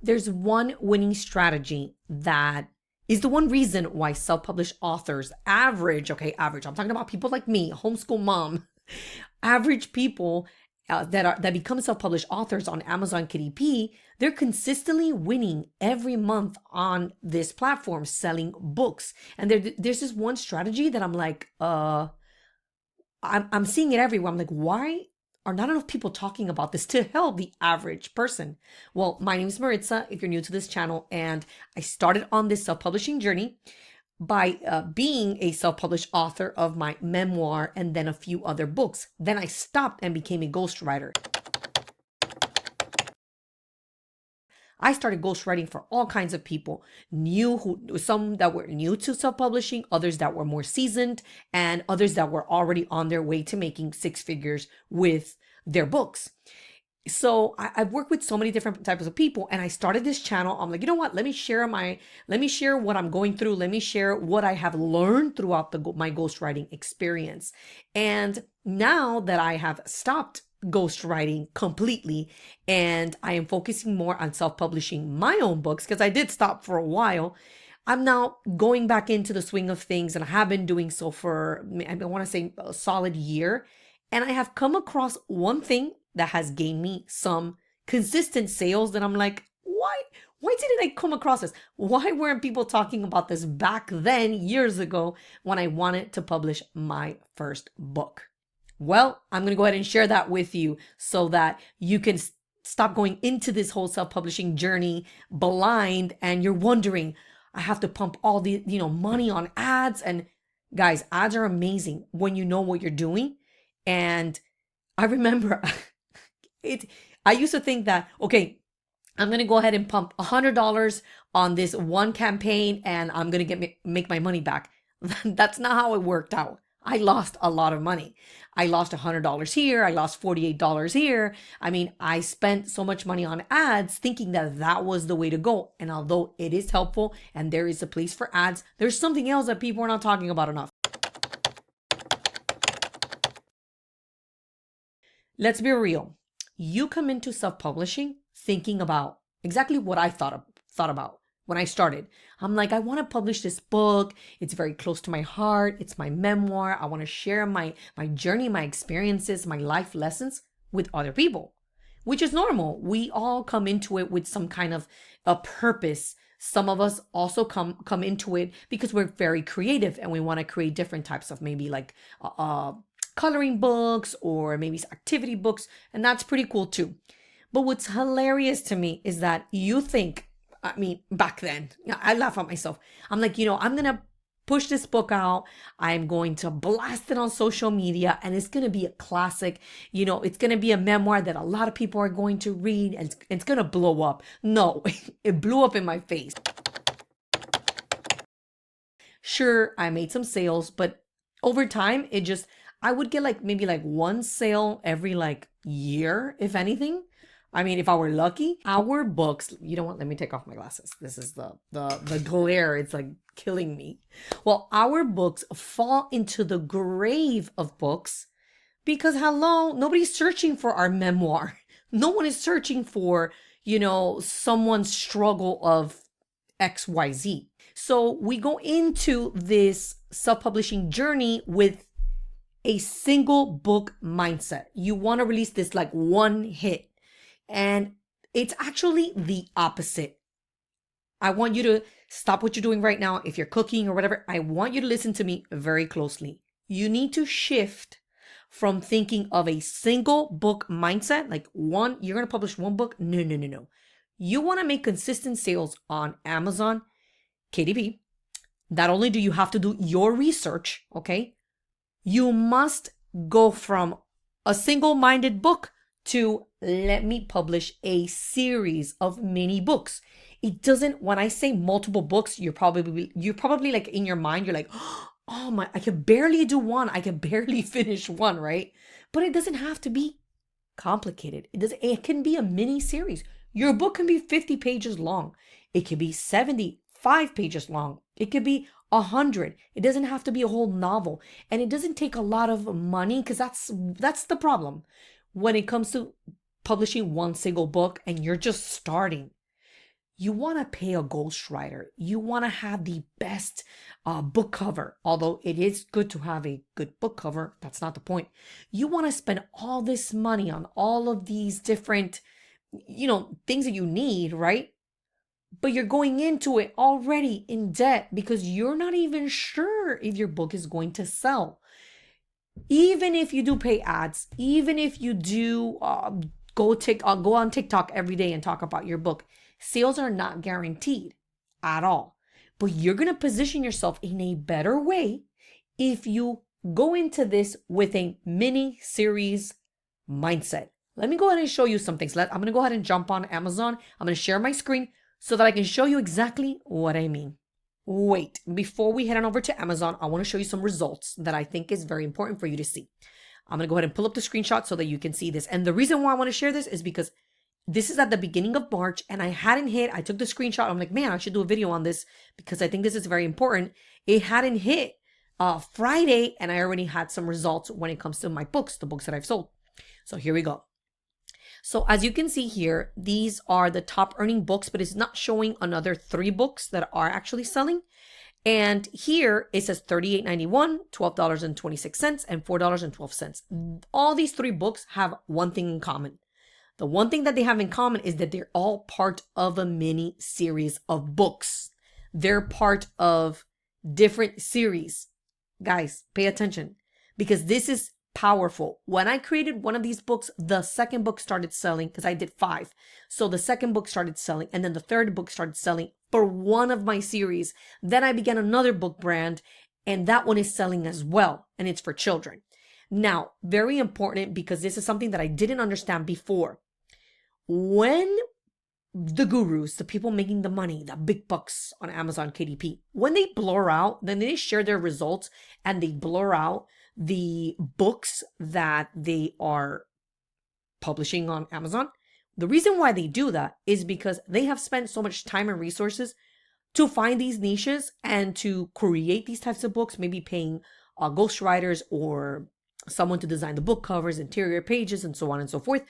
There's one winning strategy that is the one reason why self-published authors average, I'm talking about people like me, homeschool mom, average people that become self-published authors on Amazon KDP, they're consistently winning every month on this platform selling books. And there's this one strategy that I'm like, I'm seeing it everywhere. I'm like, why are not enough people talking about this to help the average person? Well, my name is Maritza, if you're new to this channel, and I started on this self-publishing journey by being a self-published author of my memoir and then a few other books. Then I stopped and became a ghostwriter. I started ghostwriting for all kinds of people, some that were new to self-publishing, others that were more seasoned, and others that were already on their way to making six figures with their books. So I've worked with so many different types of people, and I started this channel. I'm like, you know what? Let me share what I'm going through. Let me share what I have learned throughout my ghostwriting experience. And now that I have stopped ghostwriting completely and I am focusing more on self-publishing my own books, because I did stop for a while, I'm now going back into the swing of things, and I have been doing so for, I want to say, a solid year. And I have come across one thing that has gained me some consistent sales that I'm like, why didn't I come across this? Why weren't people talking about this back then, years ago, when I wanted to publish my first book? Well, I'm going to go ahead and share that with you so that you can stop going into this whole self-publishing journey blind and you're wondering, I have to pump all the, money on ads. And guys, ads are amazing when you know what you're doing. And I remember I used to think that, okay, I'm going to go ahead and pump $100 on this one campaign and I'm going to make my money back. That's not how it worked out. I lost a lot of money. I lost $100 here. I lost $48 here. I mean, I spent so much money on ads thinking that that was the way to go. And although it is helpful and there is a place for ads, there's something else that people are not talking about enough. Let's be real. You come into self-publishing thinking about exactly what I thought about when I started. I'm like, I want to publish this book. It's very close to my heart. It's my memoir. I want to share my journey, my experiences, my life lessons with other people, which is normal. We all come into it with some kind of a purpose. Some of us also come into it because we're very creative and we want to create different types of maybe like coloring books or maybe activity books, and that's pretty cool too. But what's hilarious to me is that you think, back then, I laugh at myself. I'm like, I'm going to push this book out. I'm going to blast it on social media and it's going to be a classic. It's going to be a memoir that a lot of people are going to read and it's going to blow up. No, it blew up in my face. Sure, I made some sales, but over time, I would get maybe one sale every year, if anything. If I were lucky. Our books, you know what? Let me take off my glasses. This is the glare. It's killing me. Well, our books fall into the grave of books because hello, nobody's searching for our memoir. No one is searching for, someone's struggle of XYZ. So we go into this self-publishing journey with a single book mindset. You want to release this one hit. And it's actually the opposite. I want you to stop what you're doing right now. If you're cooking or whatever, I want you to listen to me very closely. You need to shift from thinking of a single book mindset, you're going to publish one book. No. You want to make consistent sales on Amazon, KDP. Not only do you have to do your research, okay? You must go from a single-minded book to let me publish a series of mini books. It doesn't, when I say multiple books, you're probably in your mind, you're like, oh my, I can barely do one. I can barely finish one, right? But it doesn't have to be complicated. It can be a mini series. Your book can be 50 pages long. It can be 75 pages long. It could be 100. It doesn't have to be a whole novel. And it doesn't take a lot of money because that's the problem. When it comes to publishing one single book and you're just starting, You want to pay a ghostwriter. You want to have the best book cover. Although it is good to have a good book cover, that's not the point. You want to spend all this money on all of these different, things that you need, right? But you're going into it already in debt because you're not even sure if your book is going to sell. Even if you do pay ads, even if you do go on TikTok every day and talk about your book, sales are not guaranteed at all. But you're going to position yourself in a better way if you go into this with a mini series mindset. Let me go ahead and show you some things. I'm going to go ahead and jump on Amazon. I'm going to share my screen so that I can show you exactly what I mean. Wait, before we head on over to Amazon, I want to show you some results that I think is very important for you to see. I'm going to go ahead and pull up the screenshot so that you can see this. And the reason why I want to share this is because this is at the beginning of March and I took the screenshot. I'm like, man, I should do a video on this because I think this is very important. It hadn't hit Friday and I already had some results when it comes to my books, the books that I've sold. So here we go. So as you can see here, these are the top earning books, but it's not showing another 3 books that are actually selling. And here it says $38.91, $12.26, and $4.12. All these 3 books have one thing in common. The one thing that they have in common is that they're all part of a mini series of books. They're part of different series. Guys, pay attention because this is powerful. When I created one of these books, the second book started selling because I did 5. So the second book started selling and then the third book started selling for one of my series. Then I began another book brand and that one is selling as well. And it's for children. Now, very important because this is something that I didn't understand before. When the gurus, the people making the money, the big bucks on Amazon, KDP, when they blur out, then they share their results and they blur out the books that they are publishing on Amazon. The reason why they do that is because they have spent so much time and resources to find these niches and to create these types of books, maybe paying ghostwriters or someone to design the book covers, interior pages, and so on and so forth,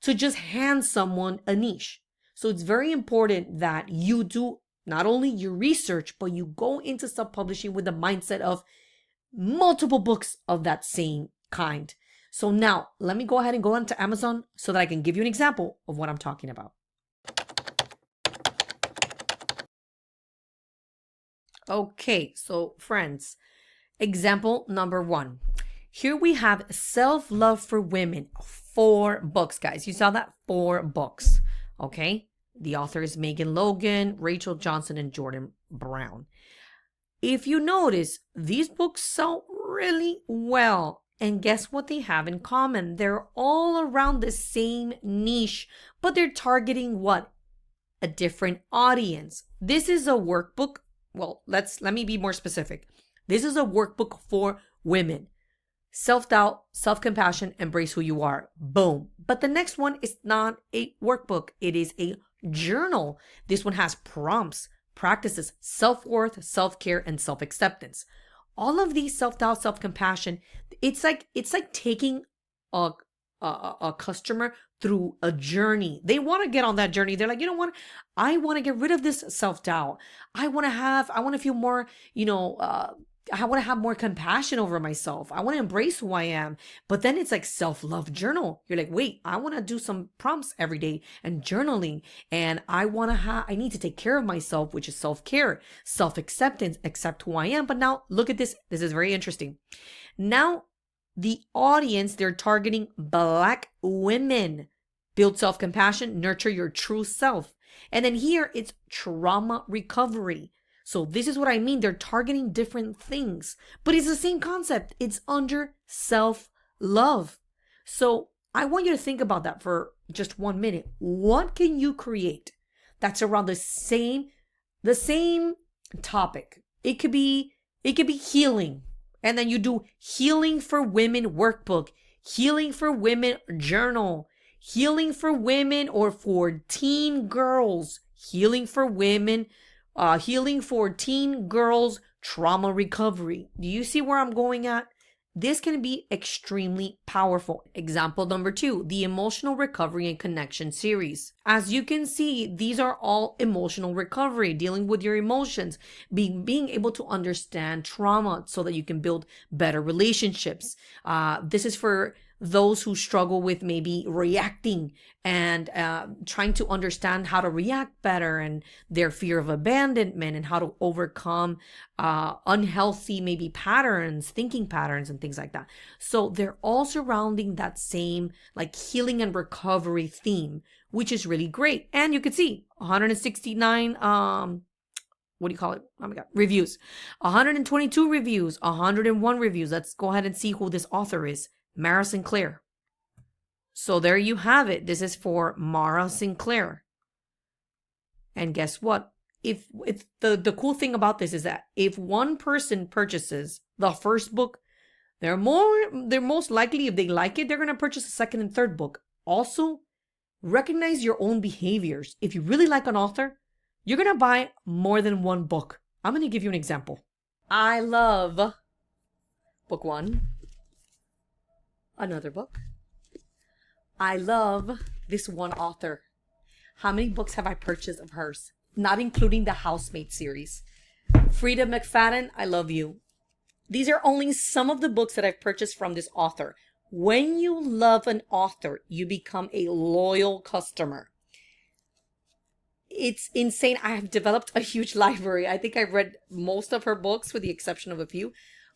to just hand someone a niche. So it's very important that you do not only your research, but you go into self-publishing with the mindset of multiple books of that same kind. So now let me go ahead and go onto Amazon so that I can give you an example of what I'm talking about. Okay, so friends, example number 1. Here we have Self-Love for Women, 4 books, guys. You saw that? 4 books, okay? The author is Megan Logan, Rachel Johnson, and Jordan Brown. If you notice, these books sell really well. And guess what they have in common? They're all around the same niche, but they're targeting what? A different audience. This is a workbook. Well, let me be more specific. This is a workbook for women. Self-doubt, self-compassion, embrace who you are. Boom. But the next one is not a workbook. It is a journal. This one has prompts, practices, self-worth, self-care, and self-acceptance. All of these self-doubt, self-compassion, it's like taking a customer through a journey. They want to get on that journey. They're like, you know what? I want to get rid of this self-doubt. I want to feel more, I want to have more compassion over myself. I want to embrace who I am. But then it's like self-love journal. You're like, wait, I want to do some prompts every day and journaling. And I need to take care of myself, which is self-care, self-acceptance, accept who I am. But now look at this. This is very interesting. Now the audience, they're targeting Black women. Build self-compassion, nurture your true self. And then here it's trauma recovery. So this is what I mean. They're targeting different things, but it's the same concept. It's under self-love. So I want you to think about that for just 1 minute. What can you create that's around the same topic? It could be healing. And then you do healing for women workbook, healing for women journal, healing for women or for teen girls, healing for women, healing for teen girls, trauma recovery. Do you see where I'm going at? This can be extremely powerful. Example number 2, the Emotional Recovery and Connection series. As you can see, these are all emotional recovery, dealing with your emotions, being able to understand trauma so that you can build better relationships. This is for those who struggle with maybe reacting and trying to understand how to react better, and their fear of abandonment, and how to overcome unhealthy maybe patterns, thinking patterns, and things like that. So they're all surrounding that same like healing and recovery theme, which is really great. And you can see 169 what do you call it? Oh my God, reviews, 122 reviews, 101 reviews. Let's go ahead and see who this author is. Mara Sinclair. So there you have it. This is for Mara Sinclair. And guess what? If the cool thing about this is that if one person purchases the first book, they're most likely, if they like it, they're going to purchase the second and third book. Also, recognize your own behaviors. If you really like an author, you're going to buy more than one book. I'm going to give you an example. I love book 1. Another book. I love this one author. How many books have I purchased of hers? Not including the Housemaid series. Frida McFadden, I love you. These are only some of the books that I've purchased from this author. When you love an author, you become a loyal customer. It's insane. I have developed a huge library. I think I've read most of her books with the exception of a few.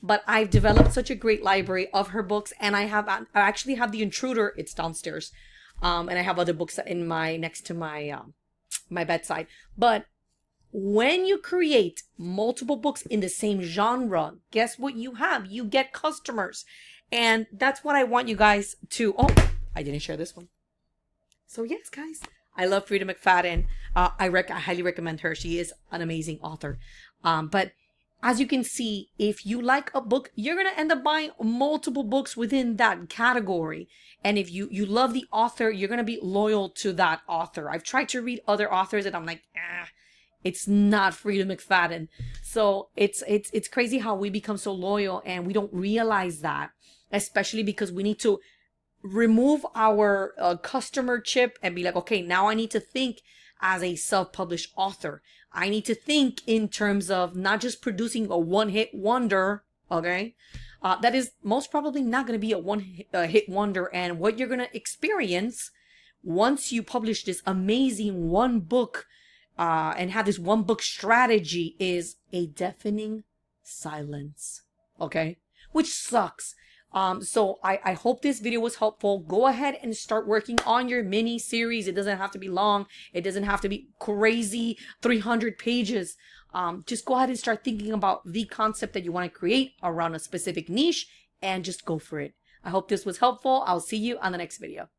But I've developed such a great library of her books, and I actually have The Intruder. It's downstairs, and I have other books in next to my my bedside. But when you create multiple books in the same genre, guess what you have? You get customers, and that's what I want you guys to. Oh, I didn't share this one. So yes, guys, I love Frida McFadden. I highly recommend her. She is an amazing author. But as you can see, if you like a book, you're going to end up buying multiple books within that category. And if you love the author, you're going to be loyal to that author. I've tried to read other authors and I'm like, it's not Frida McFadden. So it's crazy how we become so loyal and we don't realize that, especially because we need to remove our customer chip and be like, okay, now I need to think as a self-published author. I need to think in terms of not just producing a one-hit wonder, okay? That is most probably not going to be a one-hit wonder. And what you're going to experience once you publish this amazing one book and have this one book strategy is a deafening silence, okay? Which sucks. So I hope this video was helpful. Go ahead and start working on your mini series. It doesn't have to be long. It doesn't have to be crazy 300 pages. Just go ahead and start thinking about the concept that you want to create around a specific niche and just go for it. I hope this was helpful. I'll see you on the next video.